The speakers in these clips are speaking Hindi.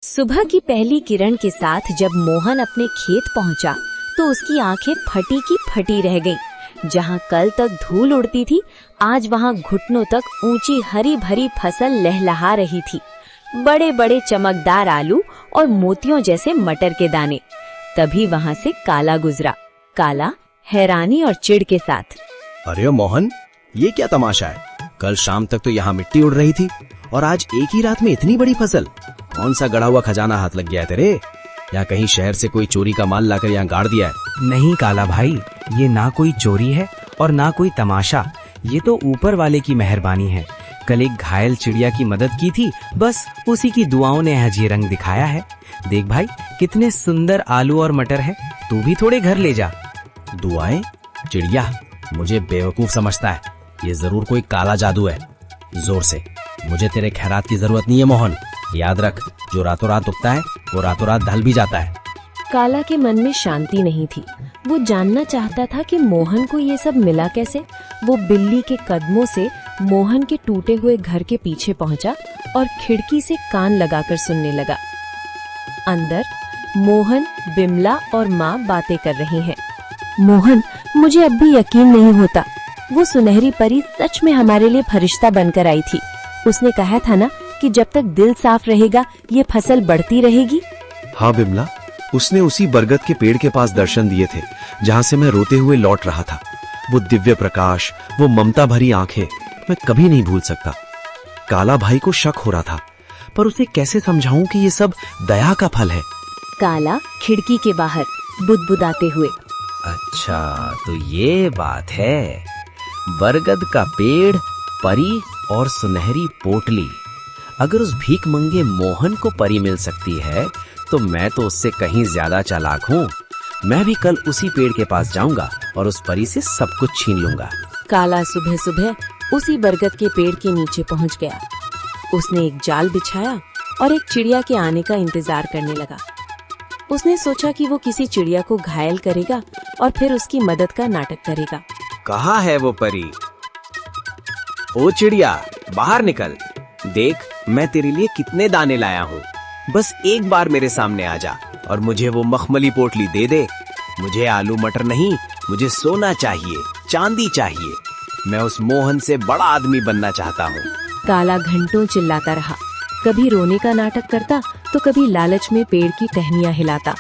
सुबह की पहली किरण के साथ जब मोहन अपने खेत पहुंचा तो उसकी आंखें फटी की फटी रह गईं। जहां कल तक धूल उड़ती थी, आज वहां घुटनों तक ऊंची हरी भरी फसल लहलहा रही थी। बड़े बड़े चमकदार आलू और मोतियों जैसे मटर के दाने। तभी वहां से काला गुजरा। काला हैरानी और चिढ़ के साथ। अरे मोहन, ये क्या तमाशा है? कल शाम तक तो यहाँ मिट्टी उड़ रही थी और आज एक ही रात में इतनी बड़ी फसल। कौन सा गड़ा हुआ खजाना हाथ लग गया है तेरे? या कहीं शहर से कोई चोरी का माल लाकर यहाँ गाड़ दिया है? नहीं काला भाई, ये ना कोई चोरी है और ना कोई तमाशा। ये तो ऊपर वाले की मेहरबानी है। कल एक घायल चिड़िया की मदद की थी, बस उसी की दुआओं ने आज ये रंग दिखाया है। देख भाई, कितने सुंदर आलू और मटर है। तू भी थोड़े घर ले जा। दुआएं? चिड़िया मुझे बेवकूफ समझता है। ये जरूर कोई काला जादू है। जोर से, मुझे तेरे खैरात की जरूरत नहीं है मोहन। याद रख, जो रातों रात उगता है वो रातों रात ढल भी जाता है। काला के मन में शांति नहीं थी। वो जानना चाहता था कि मोहन को ये सब मिला कैसे। वो बिल्ली के कदमों से मोहन के टूटे हुए घर के पीछे पहुंचा और खिड़की से कान लगाकर सुनने लगा। अंदर मोहन, बिमला और माँ बातें कर रही हैं। मोहन, मुझे अब भी यकीन नहीं होता। वो सुनहरी परी सच में हमारे लिए फरिश्ता बनकर आई थी। उसने कहा था ना कि जब तक दिल साफ रहेगा ये फसल बढ़ती रहेगी। हाँ बिमला, उसने उसी बरगद के पेड़ के पास दर्शन दिए थे जहाँ से मैं रोते हुए लौट रहा था। वो दिव्य प्रकाश, वो ममता भरी आंखें, मैं कभी नहीं भूल सकता। काला भाई को शक हो रहा था, पर उसे कैसे समझाऊं कि ये सब दया का फल है। काला खिड़की के बाहर बुदबुदाते हुए। अच्छा, तो ये बात है। बरगद का पेड़, परी और सुनहरी पोटली। अगर उस भीख मंगे मोहन को परी मिल सकती है तो मैं तो उससे कहीं ज्यादा चालाक हूँ। मैं भी कल उसी पेड़ के पास जाऊंगा और उस परी से सब कुछ छीन लूंगा। काला सुबह सुबह उसी बरगद के पेड़ के नीचे पहुंच गया। उसने एक जाल बिछाया और एक चिड़िया के आने का इंतजार करने लगा। उसने सोचा कि वो किसी चिड़िया को घायल करेगा और फिर उसकी मदद का नाटक करेगा। कहाँ है वो परी? ओ चिड़िया, बाहर निकल। देख, मैं तेरे लिए कितने दाने लाया हूँ। बस एक बार मेरे सामने आ जा और मुझे वो मखमली पोटली दे दे। मुझे आलू मटर नहीं, मुझे सोना चाहिए, चांदी चाहिए। मैं उस मोहन से बड़ा आदमी बनना चाहता हूँ। काला घंटों चिल्लाता रहा। कभी रोने का नाटक करता तो कभी लालच में पेड़ की टहनियां हिलाता,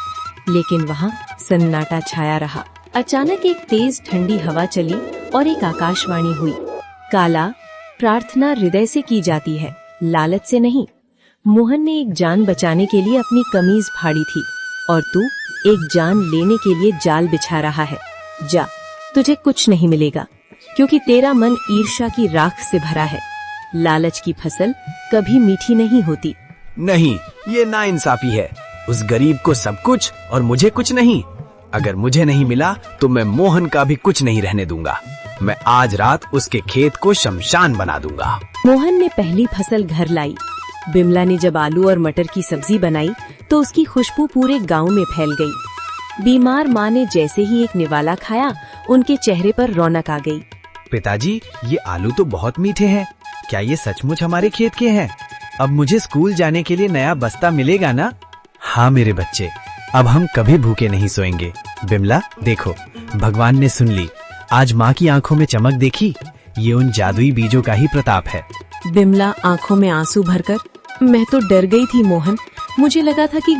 लेकिन वहाँ सन्नाटा छाया रहा। अचानक एक तेज ठंडी हवा चली और एक आकाशवाणी हुई। काला, प्रार्थना हृदय से की जाती है, लालच से नहीं। मोहन ने एक जान बचाने के लिए अपनी कमीज फाड़ी थी और तू एक जान लेने के लिए जाल बिछा रहा है। जा, तुझे कुछ नहीं मिलेगा, क्योंकि तेरा मन ईर्ष्या की राख से भरा है। लालच की फसल कभी मीठी नहीं होती। नहीं, ये नाइंसाफी है। उस गरीब को सब कुछ और मुझे कुछ नहीं। अगर मुझे नहीं मिला तो मैं मोहन का भी कुछ नहीं रहने दूंगा। मैं आज रात उसके खेत को शमशान बना दूंगा। मोहन ने पहली फसल घर लाई। बिमला ने जब आलू और मटर की सब्जी बनाई तो उसकी खुशबू पूरे गांव में फैल गई। बीमार माँ ने जैसे ही एक निवाला खाया, उनके चेहरे पर रौनक आ गई। पिताजी, ये आलू तो बहुत मीठे हैं। क्या ये सचमुच हमारे खेत के हैं? अब मुझे स्कूल जाने के लिए नया बस्ता मिलेगा ना? हाँ मेरे बच्चे, अब हम कभी भूखे नहीं सोएंगे। बिमला देखो, भगवान ने सुन ली। आज माँ की आंखों में चमक देखी? ये उन जादुई बीजों का ही प्रताप है। बिमला आंखों में आंसू भरकर, मैं तो डर गई थी मोहन। मुझे लगा था कि